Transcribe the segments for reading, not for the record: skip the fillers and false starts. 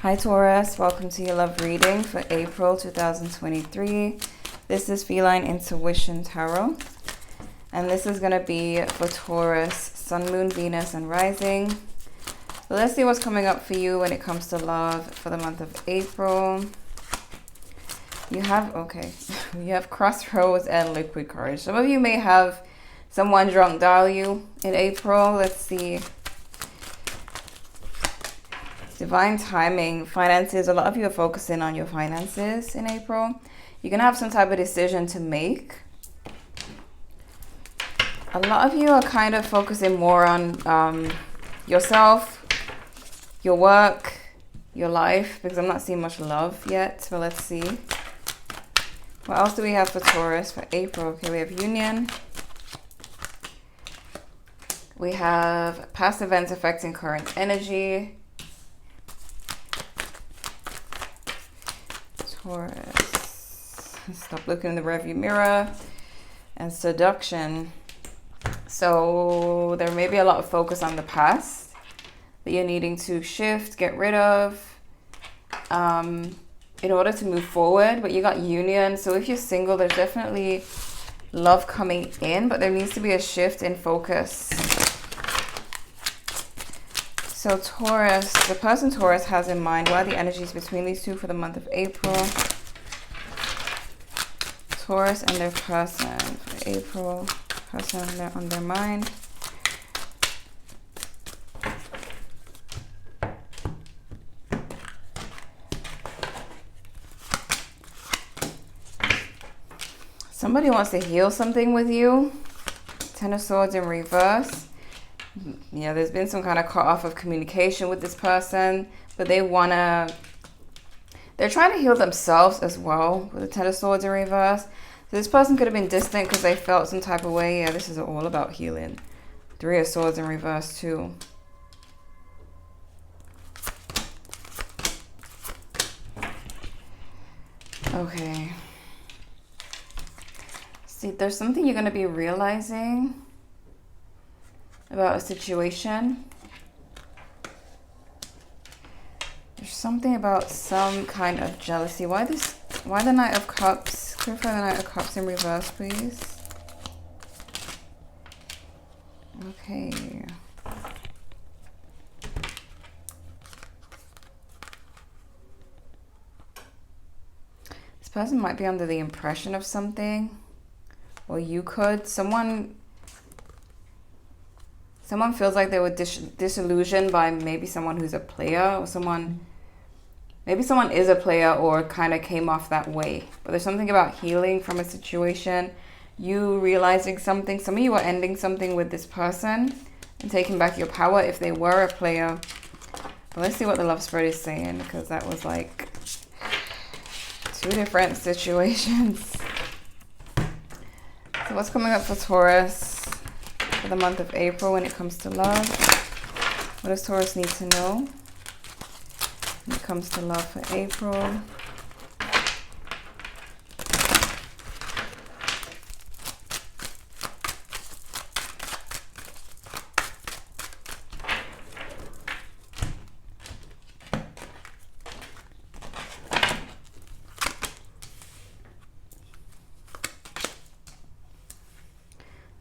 Hi Taurus, welcome to your love reading for April 2023. This is Feline Intuition Tarot. And this is going to be for Taurus, Sun, Moon, Venus, and Rising. So let's see what's coming up for you when it comes to love for the month of April. You have Crossroads and Liquid Courage. Some of you may have someone drunk dial you in April. Let's see. Divine timing, finances. A lot of you are focusing on your finances in April. You're going to have some type of decision to make. A lot of you are kind of focusing more on yourself, your work, your life, because I'm not seeing much love yet. So let's see. What else do we have for Taurus for April? Okay, we have union. We have past events affecting current energy. Taurus, stop looking in the rearview mirror, and seduction. So there may be a lot of focus on the past that you're needing to shift, get rid of in order to move forward. But you got union, so if you're single, there's definitely love coming in, but there needs to be a shift in focus. So Taurus, the person Taurus has in mind, what are the energies between these two for the month of April? Taurus and their person for April, person on their mind. Somebody wants to heal something with you. Ten of Swords in reverse. Yeah, there's been some kind of cut off of communication with this person, but they're trying to heal themselves as well with the Ten of Swords in reverse. So this person could have been distant because they felt some type of way. Yeah, this is all about healing. Three of Swords in reverse too. Okay. See, there's something you're going to be realizing about a situation. There's something about some kind of jealousy. Why the Knight of Cups? Clarify the Knight of Cups in reverse, please. Okay. This person might be under the impression of something, or you could. Someone feels like they were disillusioned by maybe someone who's a player, or maybe someone is a player or kind of came off that way. But there's something about healing from a situation, you realizing something. Some of you are ending something with this person and taking back your power if they were a player. But let's see what the love spread is saying, because that was like two different situations. So what's coming up for Taurus for the month of April when it comes to love? What does Taurus need to know when it comes to love for April?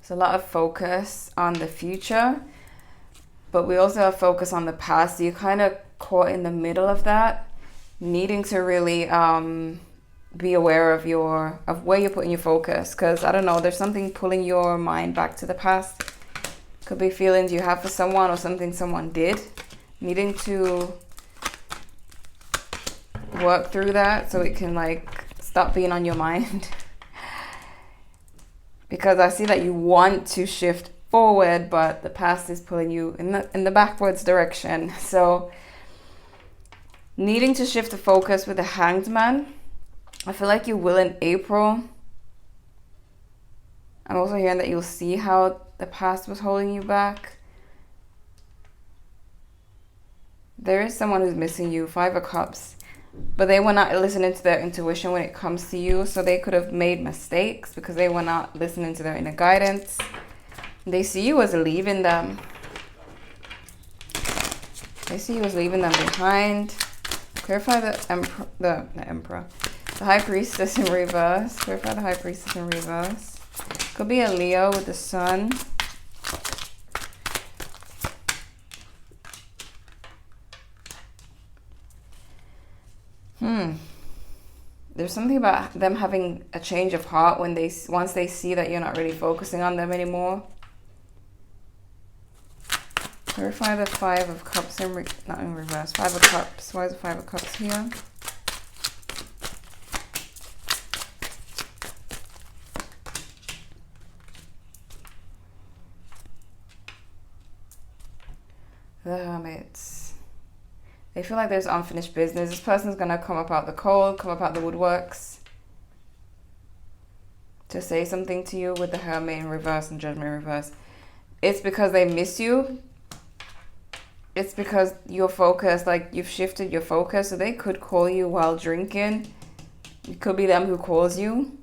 There's a lot of focus on the future, but we also have focus on the past. So you're kind of caught in the middle of that, needing to really be aware of where you're putting your focus. Because I don't know, there's something pulling your mind back to the past. Could be feelings you have for someone or something someone did, needing to work through that so it can like stop being on your mind. Because I see that you want to shift forward, but the past is pulling you in the backwards direction. So needing to shift the focus with the Hanged Man. I feel like you will in April. I'm also hearing that you'll see how the past was holding you back. There is someone who's missing you, Five of Cups. But they were not listening to their intuition when it comes to you. So they could have made mistakes because they were not listening to their inner guidance. They see you as leaving them. They see you as leaving them behind. Clarify the Emperor. The High Priestess in reverse. Clarify the High Priestess in reverse. Could be a Leo with the Sun. There's something about them having a change of heart when once they see that you're not really focusing on them anymore. Clarify the Five of Cups not in reverse. Five of Cups. Why is the Five of Cups here? The Hermits. They feel like there's unfinished business. This person's going to come up out the cold, come up out the woodworks to say something to you with the Hermit in reverse and Judgment in reverse. It's because they miss you. It's because you're focused, like you've shifted your focus. So they could call you while drinking. It could be them who calls you.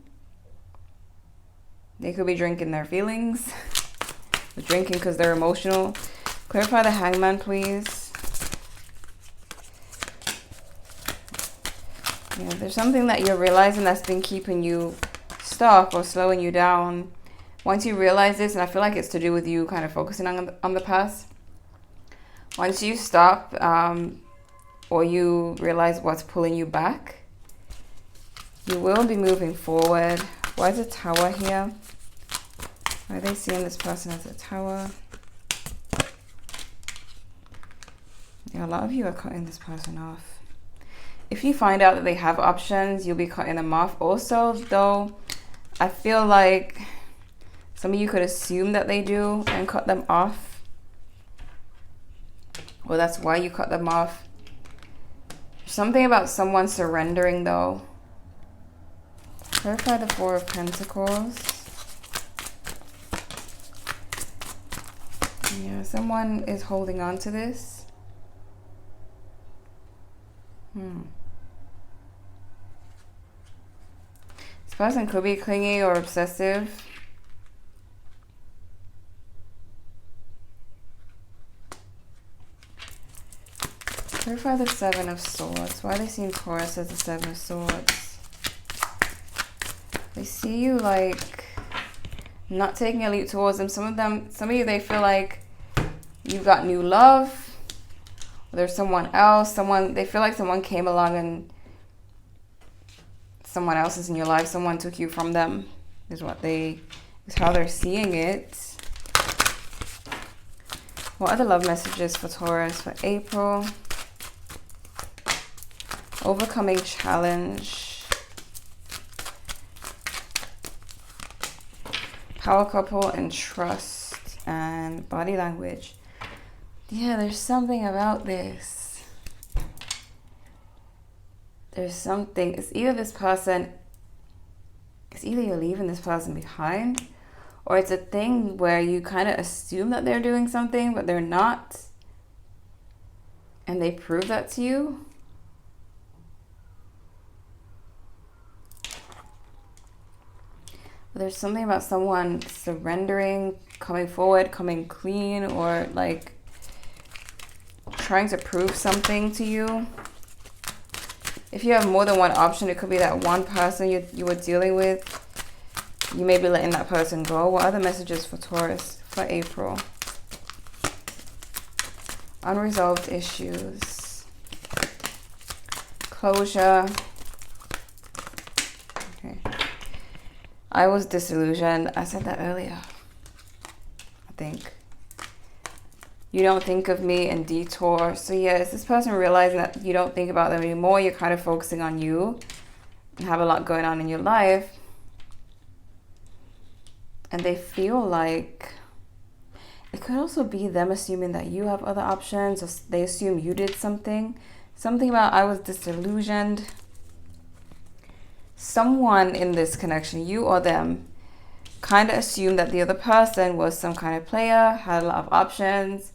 They could be drinking their feelings. They're drinking because they're emotional. Clarify the Hangman, please. Yeah, there's something that you're realizing that's been keeping you stuck or slowing you down. Once you realize this, and I feel like it's to do with you kind of focusing on the past. Once you stop or you realize what's pulling you back, you will be moving forward. Why is a Tower here? Why are they seeing this person as a Tower? Yeah, a lot of you are cutting this person off. If you find out that they have options, you'll be cutting them off. Also, though, I feel like some of you could assume that they do and cut them off. Well, that's why you cut them off. Something about someone surrendering, though. Clarify the Four of Pentacles. Yeah, someone is holding on to this. This person could be clingy or obsessive. Clarify the Seven of Swords. Why are they seeing Taurus as the Seven of Swords? They see you like not taking a leap towards them. Some of you, they feel like you've got new love. There's someone else, they feel like someone came along and someone else is in your life. Someone took you from them is how they're seeing it. What are the love messages for Taurus for April? Overcoming challenge. Power couple and trust and body language. Yeah, there's something about this. There's something. It's either you're leaving this person behind, or it's a thing where you kind of assume that they're doing something, but they're not. And they prove that to you. But there's something about someone surrendering, coming forward, coming clean, or like trying to prove something to you. If you have more than one option, it could be that one person you were dealing with. You may be letting that person go. What are the messages for Taurus for April? Unresolved issues. Closure. Okay. I was disillusioned. I said that earlier, I think. You don't think of me and detour. So yeah, it's this person realizing that you don't think about them anymore. You're kind of focusing on you and have a lot going on in your life. And they feel like it could also be them assuming that you have other options, or they assume you did something. Something about I was disillusioned. Someone in this connection, you or them, kind of assumed that the other person was some kind of player, had a lot of options,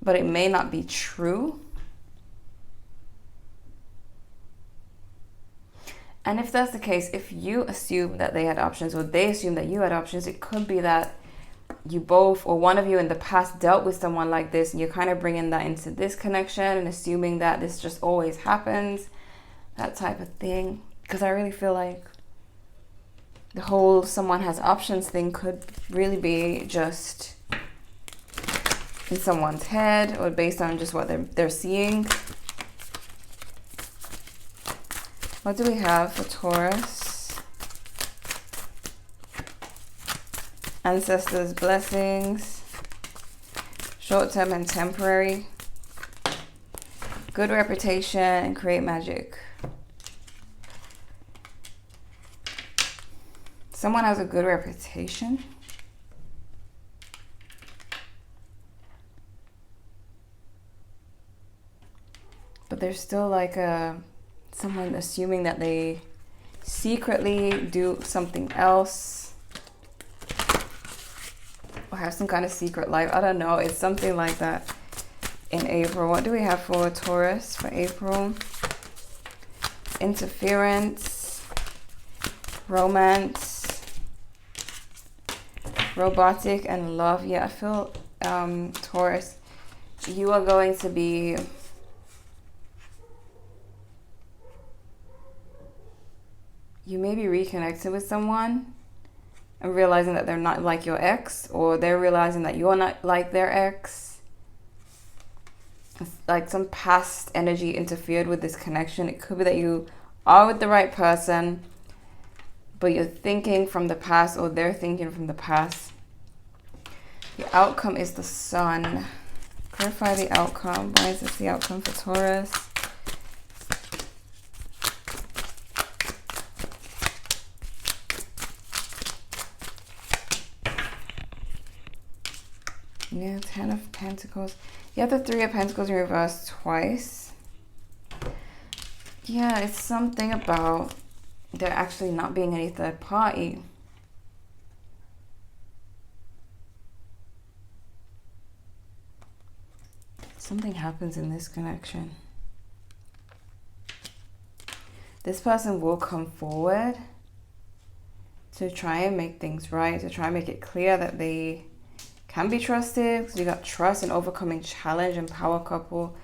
but it may not be true. And if that's the case, if you assume that they had options or they assume that you had options, it could be that you both or one of you in the past dealt with someone like this, and you're kind of bringing that into this connection and assuming that this just always happens, that type of thing. Because I really feel like the whole someone has options thing could really be just in someone's head or based on just what they're seeing. What do we have for Taurus? Ancestors' blessings, short-term and temporary, good reputation, and create magic. Someone has a good reputation. But there's still like someone assuming that they secretly do something else or have some kind of secret life. I don't know. It's something like that in April. What do we have for Taurus for April? Interference, romance, robotic, and love. Yeah, I feel Taurus, you are going to be you may be reconnected with someone and realizing that they're not like your ex, or they're realizing that you're not like their ex. It's like some past energy interfered with this connection. It could be that you are with the right person, but you're thinking from the past, or they're thinking from the past. The outcome is the Sun. Clarify the outcome. Why is this the outcome for Taurus? Yeah, 10 of Pentacles. You have the 3 of Pentacles in reverse twice. Yeah, it's something about there actually not being any third party. Something happens in this connection. This person will come forward to try and make things right, to try and make it clear that they can be trusted, because we got trust and overcoming challenge and power couple.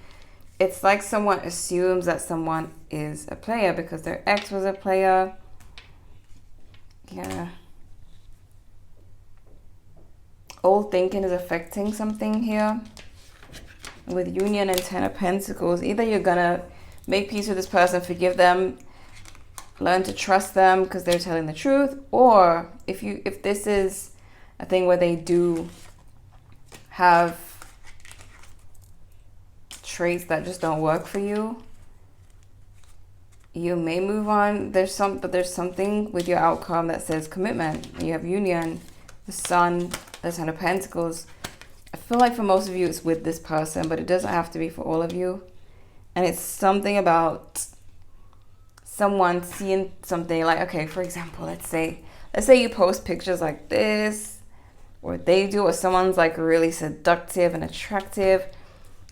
It's like someone assumes that someone is a player because their ex was a player. Yeah. Old thinking is affecting something here. With Union and 10 of Pentacles, either you're gonna make peace with this person, forgive them, learn to trust them because they're telling the truth, or if this is a thing where they do have traits that just don't work for you, you may move on. But there's something with your outcome that says commitment. You have Union, the Sun, the 10 of Pentacles. I feel like for most of you it's with this person, but it doesn't have to be for all of you. And it's something about someone seeing something like, okay, for example, let's say you post pictures like this, or they do, or someone's like really seductive and attractive,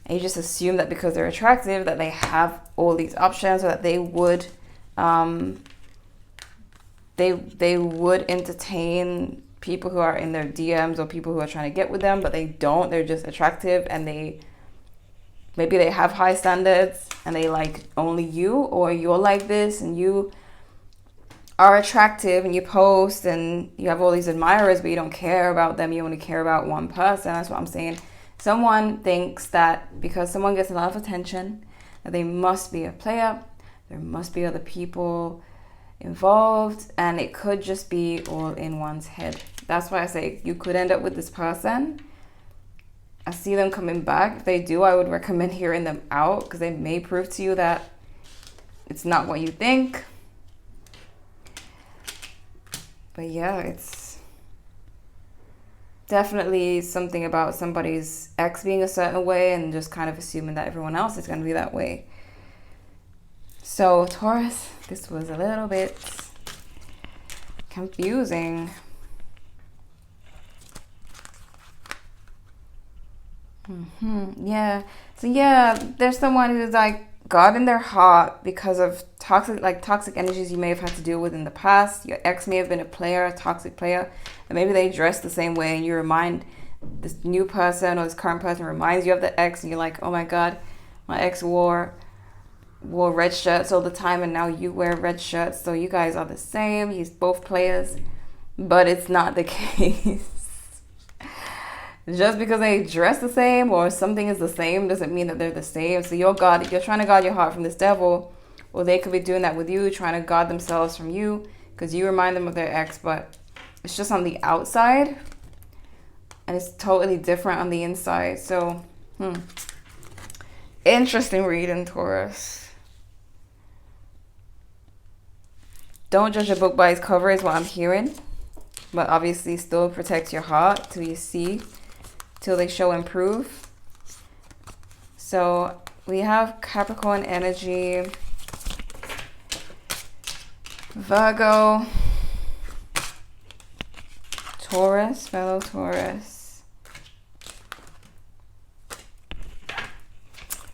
and you just assume that because they're attractive that they have all these options, or that they would they would entertain people who are in their DMs or people who are trying to get with them, but they don't. They're just attractive, and maybe they have high standards and they like only you, or you're like this and you are attractive and you post and you have all these admirers, but you don't care about them. You only care about one person. That's what I'm saying. Someone thinks that because someone gets a lot of attention, that they must be a player. There must be other people involved, and it could just be all in one's head. That's why I say you could end up with this person. I see them coming back. If they do, I would recommend hearing them out, because they may prove to you that it's not what you think. But yeah, it's definitely something about somebody's ex being a certain way and just kind of assuming that everyone else is going to be that way. So Taurus, this was a little bit confusing. Yeah. So yeah, there's someone who's like God in their heart because of toxic energies you may have had to deal with in the past. Your ex may have been a player, a toxic player. And maybe they dress the same way, and you remind this new person or this current person reminds you of the ex, and you're like, oh my God, my ex wore red shirts all the time, and now you wear red shirts, so you guys are the same. He's both players. But it's not the case. Just because they dress the same or something is the same doesn't mean that they're the same. So you're trying to guard your heart from this devil, or they could be doing that with you, trying to guard themselves from you because you remind them of their ex, but it's just on the outside and it's totally different on the inside. So interesting reading, Taurus. Don't judge a book by its cover is what I'm hearing, but obviously still protect your heart till you see, till they show and prove. So we have Capricorn energy, Virgo, Taurus, fellow Taurus.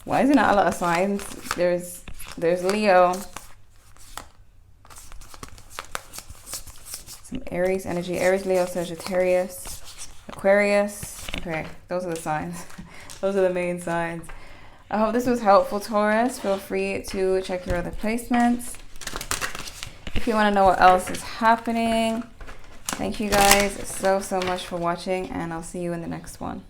Why is it not a lot of signs? There's Leo, some Aries energy, Aries, Leo, Sagittarius, Aquarius. Okay, those are the signs. Those are the main signs. I hope this was helpful, Taurus. Feel free to check your other placements if you want to know what else is happening. Thank you guys so much for watching, and I'll see you in the next one.